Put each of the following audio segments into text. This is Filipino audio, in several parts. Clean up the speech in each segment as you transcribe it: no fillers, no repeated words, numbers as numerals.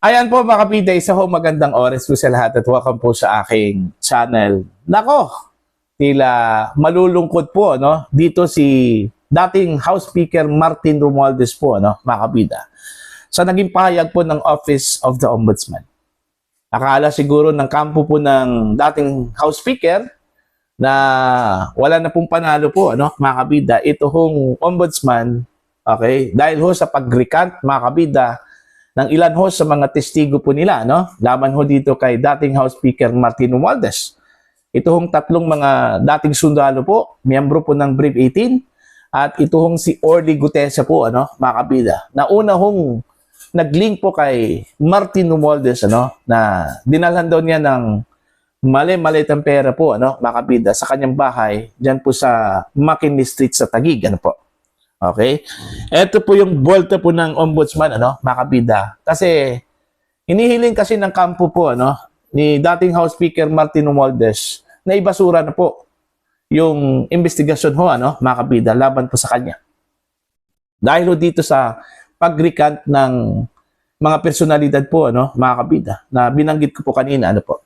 Ayan po mga kapitay, isa ho magandang oras po sa lahat at welcome po sa aking channel. Nako, tila malulungkot po dito si dating House Speaker Martin Romualdez po mga kapita, sa naging pahayag po ng Office of the Ombudsman. Akala siguro ng kampo po ng dating House Speaker na wala na pong panalo po mga kapita, ito hong Ombudsman, okay, dahil ho sa pag-recant mga kapita ng ilan ho sa mga testigo po nila, laban ho dito kay dating House Speaker Martin Romualdez. Ito hong tatlong mga dating sundalo po, miyembro po ng Brave 18, at ito hong si Orly Gutesa po, mga kabida. Nauna hong nag-link po kay Martin Romualdez, na dinalhan daw niya ng mali-malitang pera po, mga kabida, sa kanyang bahay, dyan po sa McKinley Street sa Taguig, po. Okay? Ito po yung bolta po ng ombudsman, mga kabida. Kasi, hinihiling kasi ng kampo po, ni dating House Speaker Martin Romualdez, na ibasura na po yung investigasyon ho, mga kabida, laban po sa kanya. Dahil ho dito sa pag-recant ng mga personalidad po, mga kabida, na binanggit ko po kanina, po.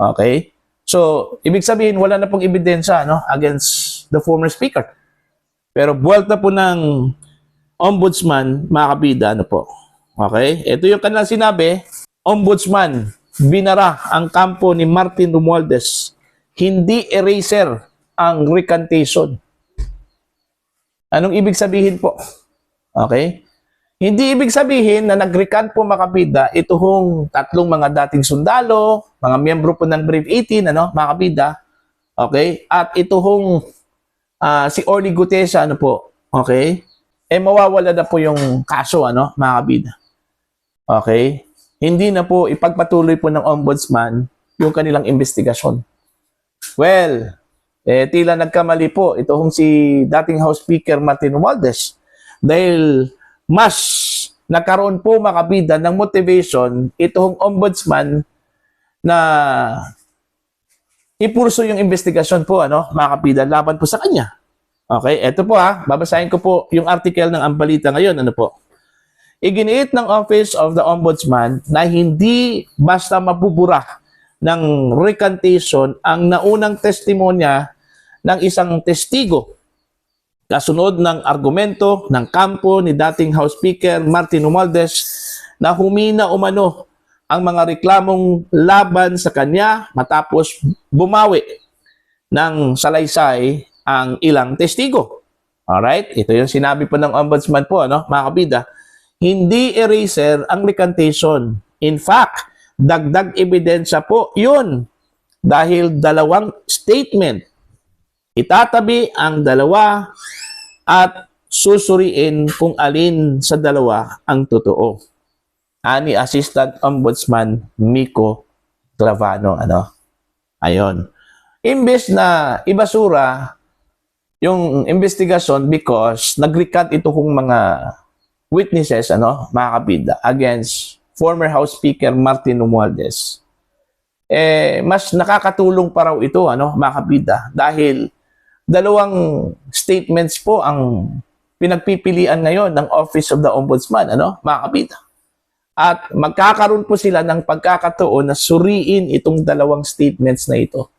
Okay? So, ibig sabihin, wala na pong ebidensya, against the former speaker. Pero buwalta po ng ombudsman, mga kabida, po. Okay? Ito yung kanilang sinabi, ombudsman, binara ang kampo ni Martin Romualdez. Hindi eraser ang recantation. Anong ibig sabihin po? Okay? Hindi ibig sabihin na nag-recant po, mga kabida, ito hong tatlong mga dating sundalo, mga miyembro po ng Brave 18, mga kabida. Okay? At ito hong si Orly Gutesa, po, okay? Mawawala na po yung kaso, mga kabida. Okay? Hindi na po ipagpatuloy po ng ombudsman yung kanilang investigasyon. Well, tila nagkamali po itong si dating House Speaker Martin Romualdez dahil mas nagkaroon po, mga kabida, ng motivation itong ombudsman na ipurso yung investigasyon po, mga kapida, laban po sa kanya. Okay, eto po babasahin ko po yung article ng Ang Balita ngayon, po. Iginiit ng Office of the Ombudsman na hindi basta mabubura ng recantation ang naunang testimonya ng isang testigo. Kasunod ng argumento ng kampo ni dating House Speaker Martin Romualdez na humina umano ang mga reklamong laban sa kanya matapos bumawi ng salaysay ang ilang testigo. Alright? Ito yung sinabi po ng ombudsman po, mga kabida. Hindi eraser ang recantation. In fact, dagdag ebidensya po yun dahil dalawang statement. Itatabi ang dalawa at susuriin kung alin sa dalawa ang totoo. Ani Assistant Ombudsman Miko Clavano, Ayon. Imbes na ibasura yung investigasyon because nag-recant ito kung mga witnesses, mga kabida, against former House Speaker Martin Romualdez. Mas nakakatulong pa raw ito, mga kabida, dahil dalawang statements po ang pinagpipilian ngayon ng Office of the Ombudsman, mga kabida. At magkakaroon po sila ng pagkakataon na suriin itong dalawang statements na ito.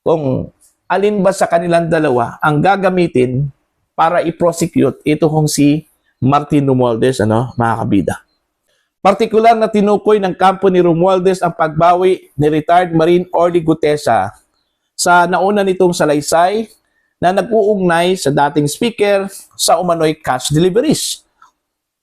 Kung alin ba sa kanilang dalawa ang gagamitin para i-prosecute ito kung si Martin Romualdez, mga kabida. Partikular na tinukoy ng kampo ni Romualdez ang pagbawi ni retired Marine Orly Gutesa sa nauna nitong salaysay na nag-uugnay sa dating speaker sa umano'y cash deliveries.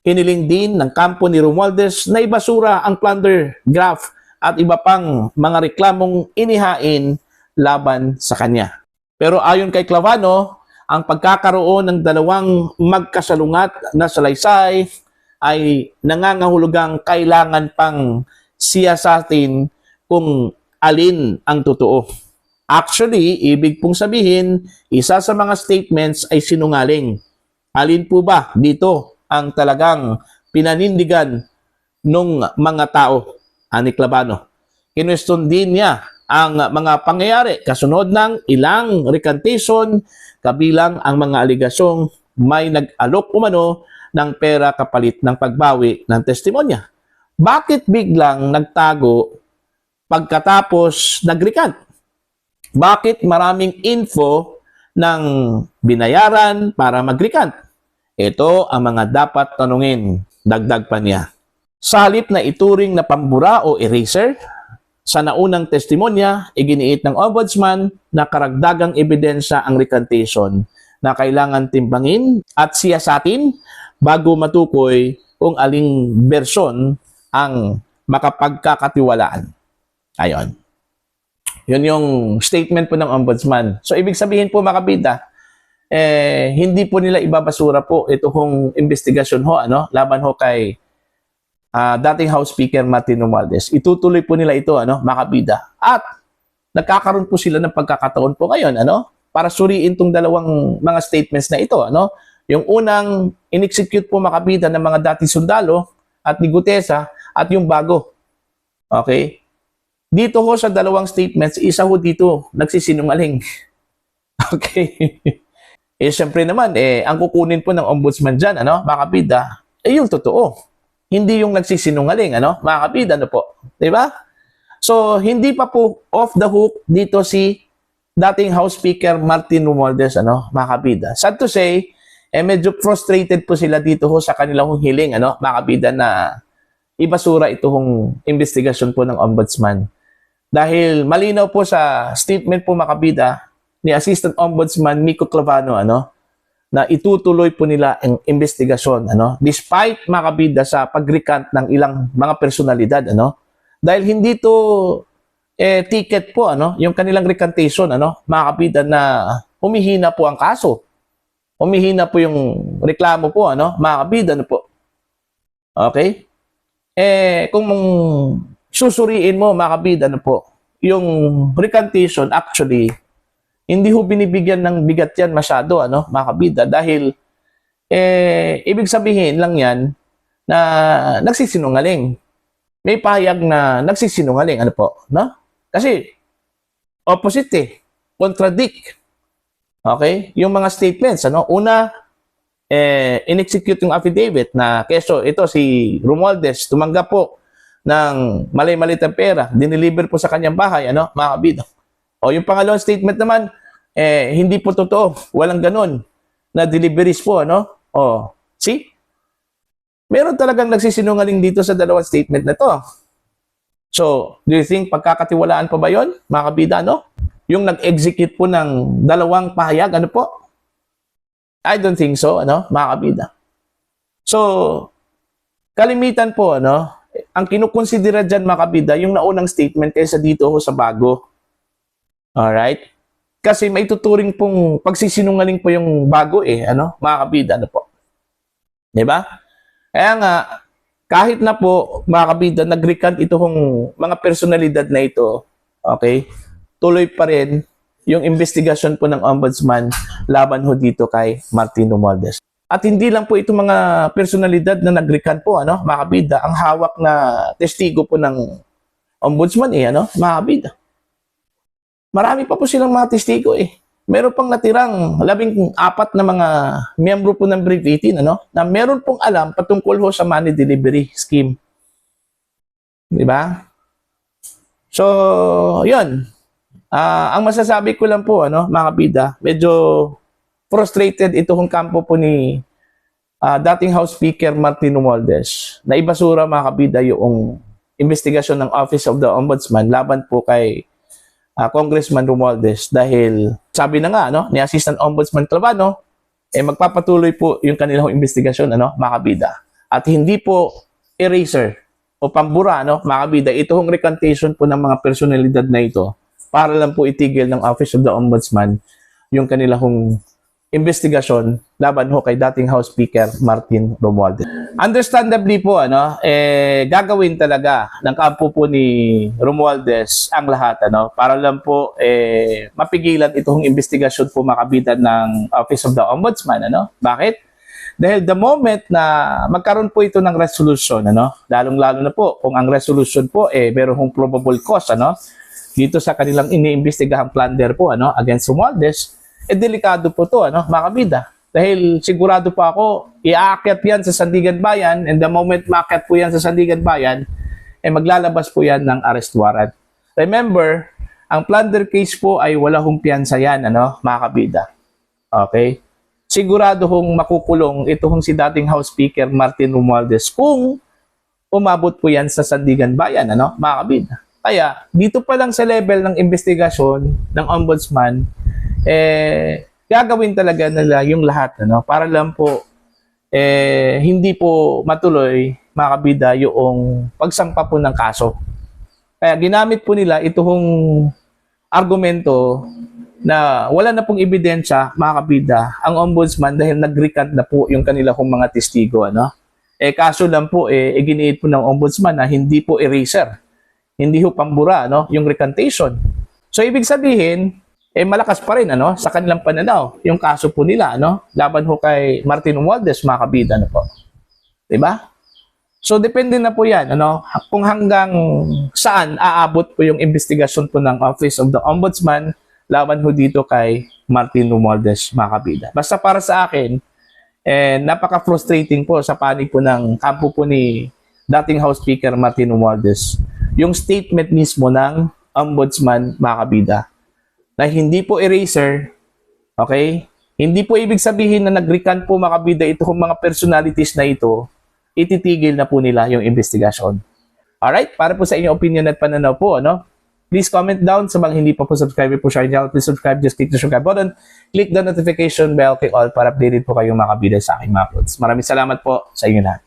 Hiniling din ng kampo ni Romualdez na ibasura ang plunder graph at iba pang mga reklamong inihain laban sa kanya. Pero ayon kay Clavano, ang pagkakaroon ng dalawang magkasalungat na salaysay ay nangangahulugang kailangan pang siyasatin kung alin ang totoo. Actually, ibig pong sabihin, isa sa mga statements ay sinungaling. Alin po ba dito ang talagang pinanindigan ng mga tao, ani Clavano? Kinwestiyon din niya ang mga pangyayari kasunod ng ilang recantation kabilang ang mga aligasyong may nag-alok umano ng pera kapalit ng pagbawi ng testimonya. bakit biglang nagtago pagkatapos nag-recant? Bakit maraming info ng binayaran para mag-recant? Ito ang mga dapat tanungin, dagdag pa niya. Sa halip na ituring na pambura o eraser, sa naunang testimonya, iginiit ng ombudsman na karagdagang ebidensya ang recantation na kailangan timbangin at siyasatin bago matukoy kung aling bersyon ang makapagkakatiwalaan. Ayon. Yun yung statement po ng ombudsman. So, ibig sabihin po, mga kabida, hindi po nila ibabasura po itong investigasyon ho, laban ho kay dating House Speaker Martin Romualdez. Itutuloy po nila ito, mga kabida. At nagkakaroon po sila ng pagkakataon po ngayon, para suriin itong dalawang mga statements na ito, Yung unang in-execute po, mga kabida, ng mga dating sundalo at ni Gutesa at yung bago. Okay? Dito ho sa dalawang statements, isa ho dito nagsisinungaling. Okay? Siyempre naman, ang kukunin po ng ombudsman dyan, mga kabida, yung totoo. Hindi yung nagsisinungaling, mga kabida, po. Diba? So, hindi pa po off the hook dito si dating House Speaker Martin Romualdez, mga kabida. Sad to say, medyo frustrated po sila dito ho sa kanilang hiling, mga kabida, na ibasura itong investigasyon po ng ombudsman. Dahil malinaw po sa statement po, mga kabida, ni Assistant Ombudsman Miko Clavano, na itutuloy po nila ang investigasyon, despite, mga kabida, sa pag-recant ng ilang mga personalidad, dahil hindi to ticket po, yung kanilang recantation, mga kabida, na humihina po ang kaso. Humihina po yung reklamo po, mga kabida, po. Okay? Kung susuriin mo, mga kabida, po, yung recantation, actually, hindi ho binibigyan ng bigat yan masyado, mga kabida, dahil, ibig sabihin lang yan na nagsisinungaling. May pahayag na nagsisinungaling, Kasi, opposite, contradict. Okay? Yung mga statements, Una, in-execute yung affidavit na keso, ito si Romualdez, tumanggap po ng malay-malit ang pera, dineliver po sa kanyang bahay, mga kabida. O yung pangalawang statement naman, hindi po totoo. Walang ganon na deliveries po, O, see? Meron talagang nagsisinungaling dito sa dalawang statement na to. So, do you think pagkakatiwalaan pa ba yon, mga kabida, Yung nag-execute po ng dalawang pahayag, po? I don't think so, mga kabida. So, kalimitan po, ang kinukonsidera dyan, mga kabida, yung naunang statement kaysa dito ho sa bago. Alright? Kasi may tuturing pong pagsisinungaling po yung bago mga kabida, po. Diba? Kaya nga, kahit na po, mga kabida, nag-recant itong mga personalidad na ito, okay, tuloy pa rin yung investigasyon po ng ombudsman laban ho dito kay Martin Romualdez. At hindi lang po itong mga personalidad na nag-recant po, mga kabida, ang hawak na testigo po ng ombudsman, mga kabida. Marami pa po silang mga testigo, Meron pang natirang 14 na mga miyembro po ng Brigade 18, na meron pong alam patungkol ho sa money delivery scheme. Diba? So, yun. Ang masasabi ko lang po, mga kabida, medyo frustrated itong kampo po ni dating House Speaker Martin Romualdez na ibasura, mga kabida, yung investigasyon ng Office of the Ombudsman laban po kay Congressman Romualdez dahil sabi na nga ni Assistant Ombudsman Clavano magpapatuloy po yung kanilang investigasyon mga kabida at hindi po eraser o pambura mga kabida itong recantation po ng mga personalidad na ito para lang po itigil ng Office of the Ombudsman yung kanilang investigasyon laban ho kay dating House Speaker Martin Romualdez. Understandably po, gagawin talaga ng kampo po ni Romualdez ang lahat, para lang po mapigilan itong investigasyon po makabida ng Office of the Ombudsman, Bakit? Dahil the moment na magkaroon po ito ng resolution, lalong-lalo na po kung ang resolution po merong probable cause, dito sa kanilang iniimbestigahang plunder po, against Romualdez, delikado po to, mga kabida. Dahil sigurado po ako, iaakyat yan sa Sandigan Bayan, and the moment maakyat po yan sa Sandigan Bayan, maglalabas po yan ng arrest warrant. Remember, ang plunder case po ay wala hong piyansa yan, mga kabida. Okay? Sigurado hong makukulong ito hong si dating House Speaker Martin Romualdez kung umabot po yan sa Sandigan Bayan, mga kabida. Kaya, dito pa lang sa level ng investigasyon ng Ombudsman, gagawin talaga nila yung lahat, para lang po, hindi po matuloy, mga kabida, yung pagsampa po ng kaso. Kaya ginamit po nila itong argumento na wala na pong ebidensya, mga kabida, ang Ombudsman dahil nag-recant na po yung kanila kong mga testigo, kaso lang po, giniit po ng Ombudsman na hindi po eraser. Hindi ho pambura, yung recantation. So, ibig sabihin, malakas pa rin, sa kanilang pananaw, yung kaso po nila, laban ho kay Martin Romualdez, mga kabida, po. Diba? So, depende na po yan, kung hanggang saan aabot po yung investigasyon po ng Office of the Ombudsman laban ho dito kay Martin Romualdez, mga kabida. Basta para sa akin, napaka-frustrating po sa panig po ng kampo po ni dating House Speaker Martin Romualdez. Yung statement mismo ng Ombudsman, mga kabida, na hindi po eraser, okay? Hindi po ibig sabihin na nag-recant po, mga kabida, ito kung mga personalities na ito, ititigil na po nila yung investigasyon. Alright? Para po sa inyong opinion at pananaw po, please comment down sa mga hindi pa po subscribe po sa channel. Please subscribe, just click the subscribe button. Click the notification bell kay all para updated po kayong mga kabida sa aking mga uploads. Maraming salamat po sa inyo lahat.